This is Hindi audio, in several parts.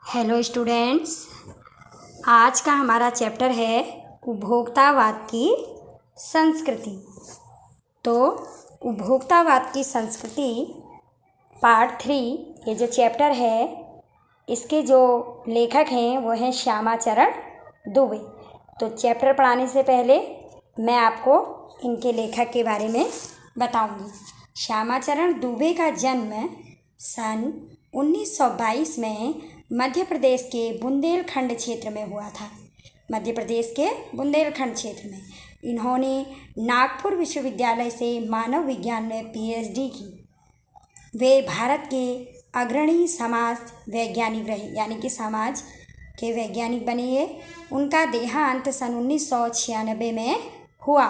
हेलो स्टूडेंट्स, आज का हमारा चैप्टर है उपभोक्तावाद की संस्कृति। तो उपभोक्तावाद की संस्कृति पार्ट 3 ये जो चैप्टर है, इसके जो लेखक हैं वो हैं श्यामाचरण दुबे। तो चैप्टर पढ़ाने से पहले मैं आपको इनके लेखक के बारे में बताऊंगी। श्यामाचरण दुबे का जन्म सन 1922 में मध्य प्रदेश के बुंदेलखंड क्षेत्र में हुआ था। मध्य प्रदेश के बुंदेलखंड क्षेत्र में इन्होंने नागपुर विश्वविद्यालय से मानव विज्ञान में PhD की। वे भारत के अग्रणी समाज वैज्ञानिक रहे, यानी कि समाज के वैज्ञानिक बने ये। उनका देहांत सन 1996 में हुआ।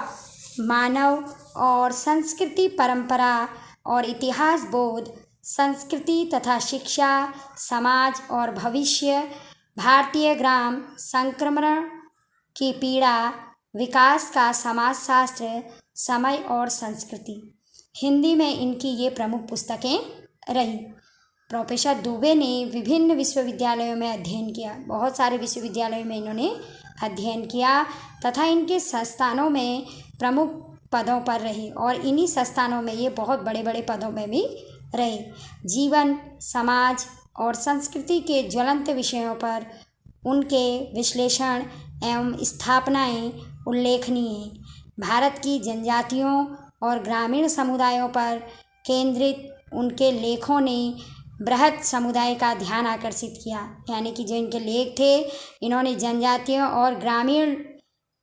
मानव और संस्कृति, परंपरा और इतिहास बोध, संस्कृति तथा शिक्षा, समाज और भविष्य, भारतीय ग्राम संक्रमण की पीड़ा, विकास का समाजशास्त्र, समय और संस्कृति, हिंदी में इनकी ये प्रमुख पुस्तकें रही। प्रोफेसर दुबे ने विभिन्न विश्वविद्यालयों में अध्ययन किया। बहुत सारे विश्वविद्यालयों में इन्होंने अध्ययन किया तथा इनके संस्थानों में प्रमुख पदों पर रहे और इन्हीं संस्थानों में ये बहुत बड़े बड़े पदों में भी रहे। जीवन, समाज और संस्कृति के ज्वलंत विषयों पर उनके विश्लेषण एवं स्थापनाएं उल्लेखनीय हैं। भारत की जनजातियों और ग्रामीण समुदायों पर केंद्रित उनके लेखों ने बृहद समुदाय का ध्यान आकर्षित किया। यानी कि जो इनके लेख थे, इन्होंने जनजातियों और ग्रामीण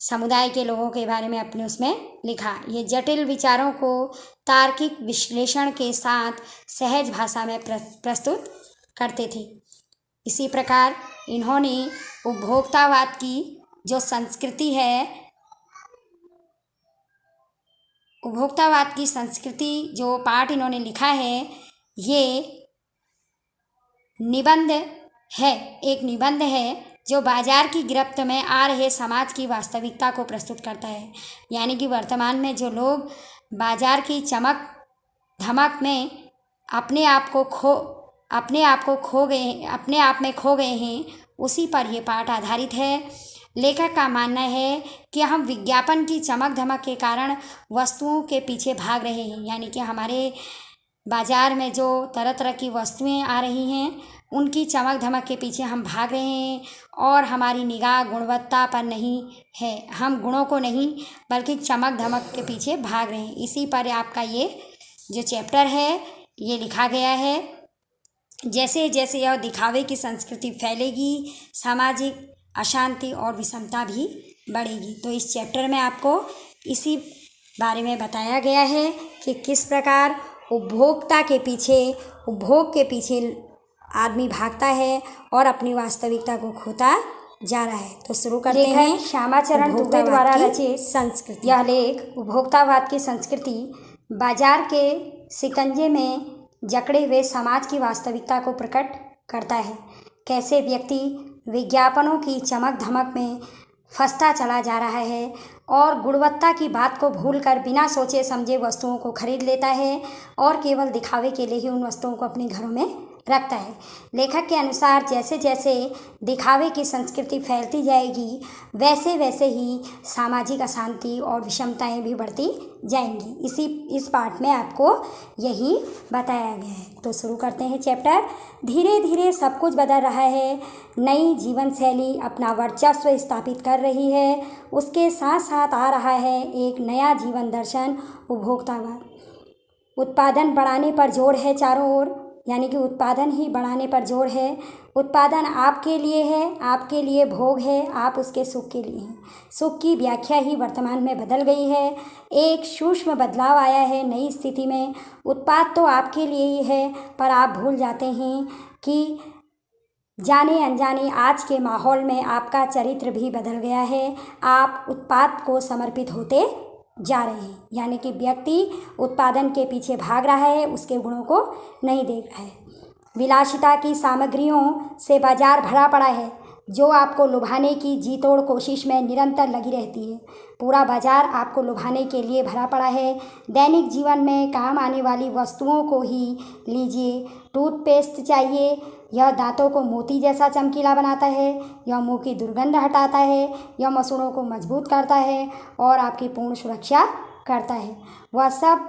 समुदाय के लोगों के बारे में अपने उसमें लिखा। ये जटिल विचारों को तार्किक विश्लेषण के साथ सहज भाषा में प्रस्तुत करते थे। इसी प्रकार इन्होंने उपभोक्तावाद की जो संस्कृति है, उपभोक्तावाद की संस्कृति जो पाठ इन्होंने लिखा है, ये निबंध है, एक निबंध है जो बाजार की गिरफ्त में आ रहे समाज की वास्तविकता को प्रस्तुत करता है। यानी कि वर्तमान में जो लोग बाजार की चमक धमक में अपने आप में खो गए हैं, उसी पर यह पाठ आधारित है। लेखक का मानना है कि हम विज्ञापन की चमक धमक के कारण वस्तुओं के पीछे भाग रहे हैं। यानी कि हमारे बाज़ार में जो तरह तरह की वस्तुएं आ रही हैं, उनकी चमक धमक के पीछे हम भाग रहे हैं और हमारी निगाह गुणवत्ता पर नहीं है। हम गुणों को नहीं बल्कि चमक धमक के पीछे भाग रहे हैं। इसी पर आपका ये जो चैप्टर है ये लिखा गया है। जैसे जैसे यह दिखावे की संस्कृति फैलेगी, सामाजिक अशांति और विषमता भी बढ़ेगी। तो इस चैप्टर में आपको इसी बारे में बताया गया है कि किस प्रकार उपभोग के पीछे आदमी भागता है और अपनी वास्तविकता को खोता जा रहा है। तो शुरू करते हैं। श्यामाचरण दुबे द्वारा रचित संस्कृति। यह लेख उपभोक्तावाद की संस्कृति बाजार के शिकंजे में जकड़े हुए समाज की वास्तविकता को प्रकट करता है। कैसे व्यक्ति विज्ञापनों की चमक धमक में फंसता चला जा रहा है और गुणवत्ता की बात को भूलकर बिना सोचे समझे वस्तुओं को खरीद लेता है और केवल दिखावे के लिए ही उन वस्तुओं को अपने घरों में रखता है। लेखक के अनुसार जैसे जैसे दिखावे की संस्कृति फैलती जाएगी, वैसे वैसे ही सामाजिक अशांति और विषमताएं भी बढ़ती जाएंगी। इस पाठ में आपको यही बताया गया है। तो शुरू करते हैं चैप्टर। धीरे धीरे सब कुछ बदल रहा है। नई जीवन शैली अपना वर्चस्व स्थापित कर रही है। उसके साथ साथ आ रहा है एक नया जीवन दर्शन, उपभोक्तावाद। उत्पादन बढ़ाने पर जोर है चारों ओर, यानी कि उत्पादन ही बढ़ाने पर जोर है। उत्पादन आपके लिए है, आपके लिए भोग है, आप उसके सुख के लिए हैं। सुख की व्याख्या ही वर्तमान में बदल गई है। एक सूक्ष्म बदलाव आया है नई स्थिति में। उत्पाद तो आपके लिए ही है, पर आप भूल जाते हैं कि जाने अनजाने आज के माहौल में आपका चरित्र भी बदल गया है। आप उत्पाद को समर्पित होते जा रहे हैं। यानी कि व्यक्ति उत्पादन के पीछे भाग रहा है, उसके गुणों को नहीं देख रहा है। विलासिता की सामग्रियों से बाजार भरा पड़ा है, जो आपको लुभाने की जी तोड़ कोशिश में निरंतर लगी रहती है। पूरा बाजार आपको लुभाने के लिए भरा पड़ा है। दैनिक जीवन में काम आने वाली वस्तुओं को ही लीजिए। टूथपेस्ट चाहिए यह दांतों को मोती जैसा चमकीला बनाता है, यह मुंह की दुर्गंध हटाता है, यह मसूड़ों को मजबूत करता है और आपकी पूर्ण सुरक्षा करता है। वह सब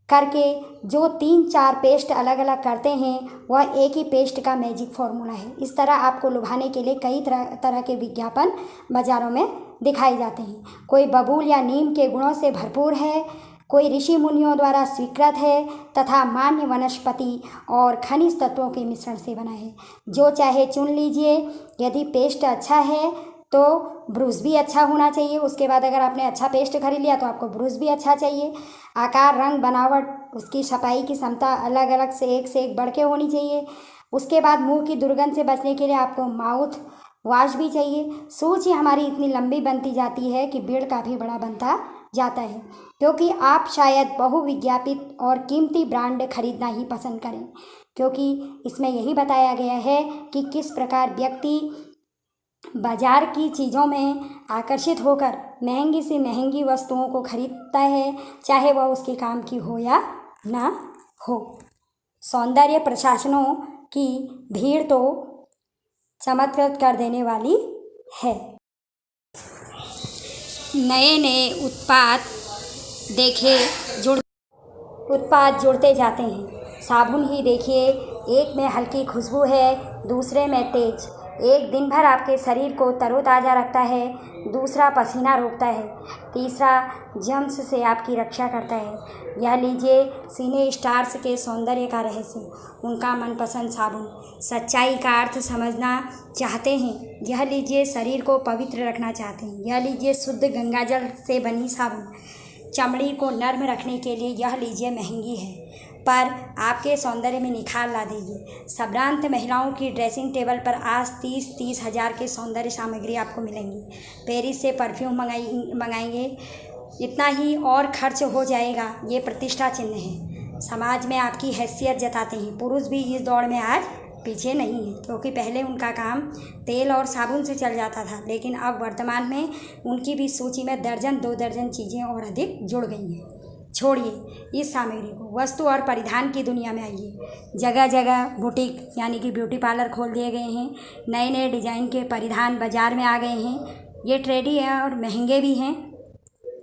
करके जो 3-4 पेस्ट अलग अलग करते हैं वह एक ही पेस्ट का मैजिक फॉर्मूला है। इस तरह आपको लुभाने के लिए कई तरह के विज्ञापन बाज़ारों में दिखाए जाते हैं। कोई बबूल या नीम के गुणों से भरपूर है, कोई ऋषि मुनियों द्वारा स्वीकृत है तथा मान्य वनस्पति और खनिज तत्वों के मिश्रण से बना है। जो चाहे चुन लीजिए। यदि पेस्ट अच्छा है तो ब्रूस भी अच्छा होना चाहिए। उसके बाद अगर आपने अच्छा पेस्ट खरीद लिया तो आपको ब्रूस भी अच्छा चाहिए। आकार, रंग, बनावट, उसकी सफाई की क्षमता अलग अलग से एक बढ़ के होनी चाहिए। उसके बाद मुंह की दुर्गंध से बचने के लिए आपको माउथ वॉश भी चाहिए। सूची हमारी इतनी लंबी बनती जाती है कि बिल काफ़ी बड़ा बनता जाता है, क्योंकि आप शायद बहुविज्ञापित और कीमती ब्रांड खरीदना ही पसंद करें, क्योंकि इसमें यही बताया गया है कि किस प्रकार व्यक्ति बाजार की चीज़ों में आकर्षित होकर महंगी से महंगी वस्तुओं को खरीदता है, चाहे वह उसके काम की हो या ना हो। सौंदर्य प्रशासनों की भीड़ तो चमत्कृत कर देने वाली है। नए नए उत्पाद जुड़ते जाते हैं। साबुन ही देखिए, एक में हल्की खुशबू है, दूसरे में तेज। एक दिन भर आपके शरीर को तरोताज़ा रखता है, दूसरा पसीना रोकता है, तीसरा जर्म्स से आपकी रक्षा करता है। यह लीजिए सिने स्टार्स के सौंदर्य का रहस्य, उनका मनपसंद साबुन। सच्चाई का अर्थ समझना चाहते हैं, यह लीजिए शरीर को पवित्र रखना चाहते हैं, यह लीजिए शुद्ध गंगाजल से बनी साबुन। चमड़ी को नर्म रखने के लिए यह लीजिए महंगी है, पर आपके सौंदर्य में निखार ला देगी। संभ्रांत महिलाओं की ड्रेसिंग टेबल पर आज 30 हज़ार के सौंदर्य सामग्री आपको मिलेंगी। पेरिस से परफ्यूम मंगाएंगे, इतना ही और खर्च हो जाएगा। ये प्रतिष्ठा चिन्ह है, समाज में आपकी हैसियत जताते हैं। पुरुष भी इस दौड़ में आज पीछे नहीं है, क्योंकि पहले उनका काम तेल और साबुन से चल जाता था, लेकिन अब वर्तमान में उनकी भी सूची में 1-2 दर्जन चीज़ें और अधिक जुड़ गई हैं। छोड़िए इस सामग्री को, वस्तु और परिधान की दुनिया में आइए। जगह जगह बुटीक यानी कि ब्यूटी पार्लर खोल दिए गए हैं। नए नए डिज़ाइन के परिधान बाज़ार में आ गए हैं। ये ट्रेंडी हैं और महंगे भी हैं।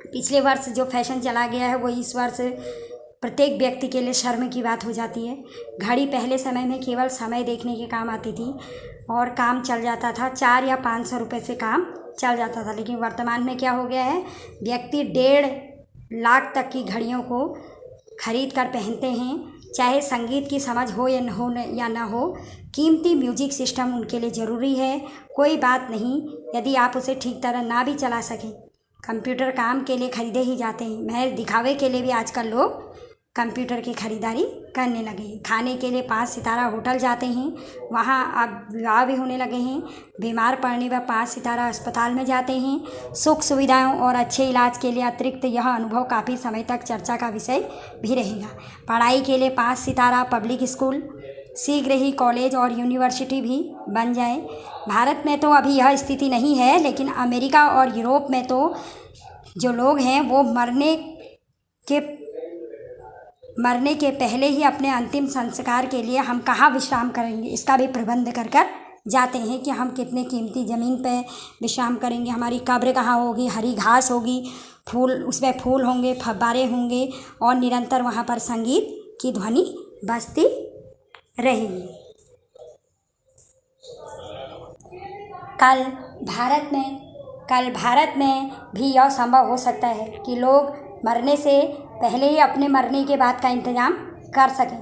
पिछले वर्ष जो फैशन चला गया है वो इस वर्ष प्रत्येक व्यक्ति के लिए शर्म की बात हो जाती है। घड़ी पहले समय में केवल समय देखने के काम आती थी और काम चल जाता था, 4 या 500 रुपये से काम चल जाता था। लेकिन वर्तमान में क्या हो गया है, व्यक्ति 1.5 लाख तक की घड़ियों को खरीद कर पहनते हैं, चाहे संगीत की समझ हो या ना हो। कीमती म्यूजिक सिस्टम उनके लिए ज़रूरी है। कोई बात नहीं यदि आप उसे ठीक तरह ना भी चला सकें। कंप्यूटर काम के लिए खरीदे ही जाते हैं, महज दिखावे के लिए भी आजकल लोग कंप्यूटर की खरीदारी करने लगे हैं। खाने के लिए 5 सितारा होटल जाते हैं, वहाँ अब विवाह भी होने लगे हैं। बीमार पड़ने पर 5 सितारा अस्पताल में जाते हैं। सुख सुविधाओं और अच्छे इलाज के लिए अतिरिक्त यह अनुभव काफ़ी समय तक चर्चा का विषय भी रहेगा। पढ़ाई के लिए 5 सितारा पब्लिक स्कूल, शीघ्र ही कॉलेज और यूनिवर्सिटी भी बन जाए। भारत में तो अभी यह स्थिति नहीं है, लेकिन अमेरिका और यूरोप में तो जो लोग हैं वो मरने के पहले ही अपने अंतिम संस्कार के लिए हम कहाँ विश्राम करेंगे इसका भी प्रबंध कर जाते हैं कि हम कितने कीमती ज़मीन पे विश्राम करेंगे, हमारी कब्र कहाँ होगी, हरी घास होगी, उसमें फूल होंगे, फव्वारे होंगे और निरंतर वहाँ पर संगीत की ध्वनि बजती रहेगी। कल भारत में भी यह संभव हो सकता है कि लोग मरने से पहले ही अपने मरने के बाद का इंतज़ाम कर सकें।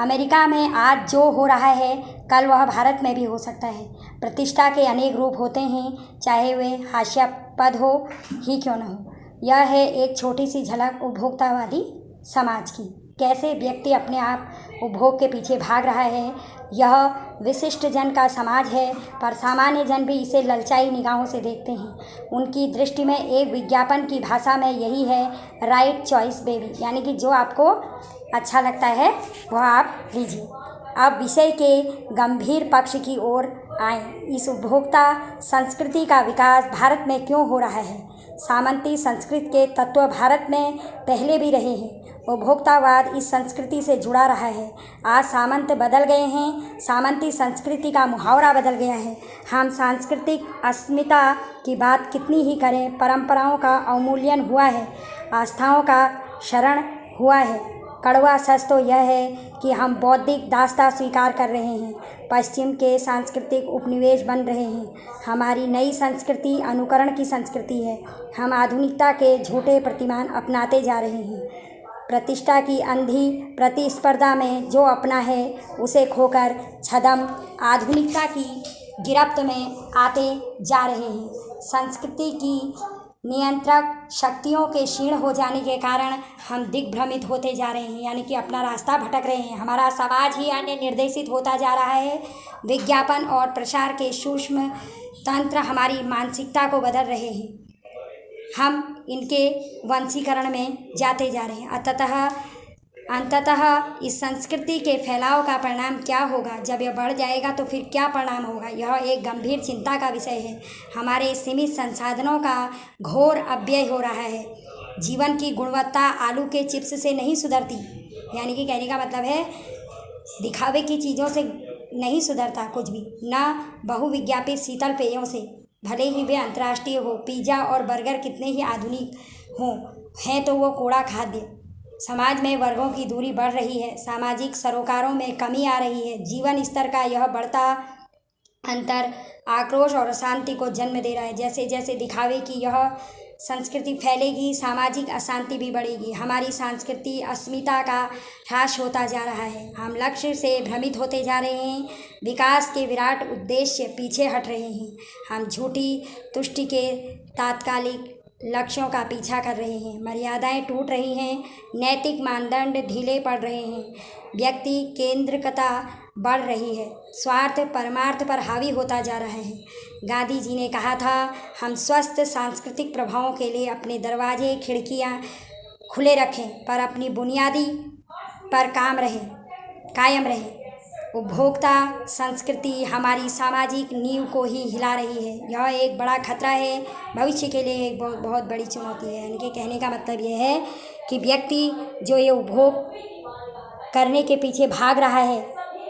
अमेरिका में आज जो हो रहा है कल वह भारत में भी हो सकता है। प्रतिष्ठा के अनेक रूप होते हैं, चाहे वे हास्यास्पद हो ही क्यों न हो। यह है एक छोटी सी झलक उपभोक्तावादी समाज की। कैसे व्यक्ति अपने आप उपभोग के पीछे भाग रहा है। यह विशिष्ट जन का समाज है, पर सामान्य जन भी इसे ललचाई निगाहों से देखते हैं। उनकी दृष्टि में एक विज्ञापन की भाषा में यही है, राइट चॉइस बेबी, यानी कि जो आपको अच्छा लगता है वह आप लीजिए। अब विषय के गंभीर पक्ष की ओर आएँ। इस उपभोक्ता संस्कृति का विकास भारत में क्यों हो रहा है? सामंती संस्कृति के तत्व भारत में पहले भी रहे हैं। उपभोक्तावाद इस संस्कृति से जुड़ा रहा है। आज सामंत बदल गए हैं, सामंती संस्कृति का मुहावरा बदल गया है। हम सांस्कृतिक अस्मिता की बात कितनी ही करें, परंपराओं का अवमूल्यन हुआ है, आस्थाओं का क्षरण हुआ है। कड़वा सच तो यह है कि हम बौद्धिक दास्ता स्वीकार कर रहे हैं, पश्चिम के सांस्कृतिक उपनिवेश बन रहे हैं। हमारी नई संस्कृति अनुकरण की संस्कृति है। हम आधुनिकता के झूठे प्रतिमान अपनाते जा रहे हैं। प्रतिष्ठा की अंधी प्रतिस्पर्धा में जो अपना है उसे खोकर छद्म आधुनिकता की गिरफ्त में आते जा रहे हैं। संस्कृति की नियंत्रक शक्तियों के क्षीण हो जाने के कारण हम दिग्भ्रमित होते जा रहे हैं, यानी कि अपना रास्ता भटक रहे हैं। हमारा समाज ही अन्य निर्देशित होता जा रहा है। विज्ञापन और प्रसार के सूक्ष्म तंत्र हमारी मानसिकता को बदल रहे हैं। हम इनके वंशीकरण में जाते जा रहे हैं। अंततः इस संस्कृति के फैलाव का परिणाम क्या होगा? जब यह बढ़ जाएगा तो फिर क्या परिणाम होगा? यह एक गंभीर चिंता का विषय है। हमारे सीमित संसाधनों का घोर अपव्यय हो रहा है। जीवन की गुणवत्ता आलू के चिप्स से नहीं सुधरती, यानी कि कहने का मतलब है दिखावे की चीज़ों से नहीं सुधरता कुछ भी, न बहुविज्ञापित शीतल पेयों से, भले ही वे अंतर्राष्ट्रीय हो। पिज़्ज़ा और बर्गर कितने ही आधुनिक हैं तो वो कूड़ा खाद्य। समाज में वर्गों की दूरी बढ़ रही है, सामाजिक सरोकारों में कमी आ रही है। जीवन स्तर का यह बढ़ता अंतर आक्रोश और अशांति को जन्म दे रहा है। जैसे जैसे दिखावे की यह संस्कृति फैलेगी, सामाजिक अशांति भी बढ़ेगी। हमारी सांस्कृतिक अस्मिता का ह्रास होता जा रहा है। हम लक्ष्य से भ्रमित होते जा रहे हैं, विकास के विराट उद्देश्य पीछे हट रहे हैं। हम झूठी तुष्टि के तात्कालिक लक्ष्यों का पीछा कर रहे हैं। मर्यादाएं टूट रही हैं, नैतिक मानदंड ढीले पड़ रहे हैं, व्यक्ति केंद्रिकता बढ़ रही है, स्वार्थ परमार्थ पर हावी होता जा रहा है। गांधी जी ने कहा था, हम स्वस्थ सांस्कृतिक प्रभावों के लिए अपने दरवाजे खिड़कियां खुले रखें, पर अपनी बुनियादी पर कायम रहें। उपभोक्ता संस्कृति हमारी सामाजिक नींव को ही हिला रही है। यह एक बड़ा खतरा है, भविष्य के लिए एक बहुत बड़ी चुनौती है। यानी कि कहने का मतलब यह है कि व्यक्ति जो ये उपभोग करने के पीछे भाग रहा है,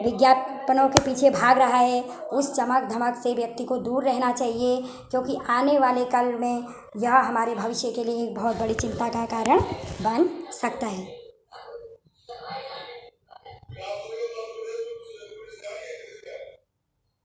विज्ञापनों के पीछे भाग रहा है, उस चमक धमक से व्यक्ति को दूर रहना चाहिए, क्योंकि आने वाले कल में यह हमारे भविष्य के लिए एक बहुत बड़ी चिंता का कारण बन सकता है।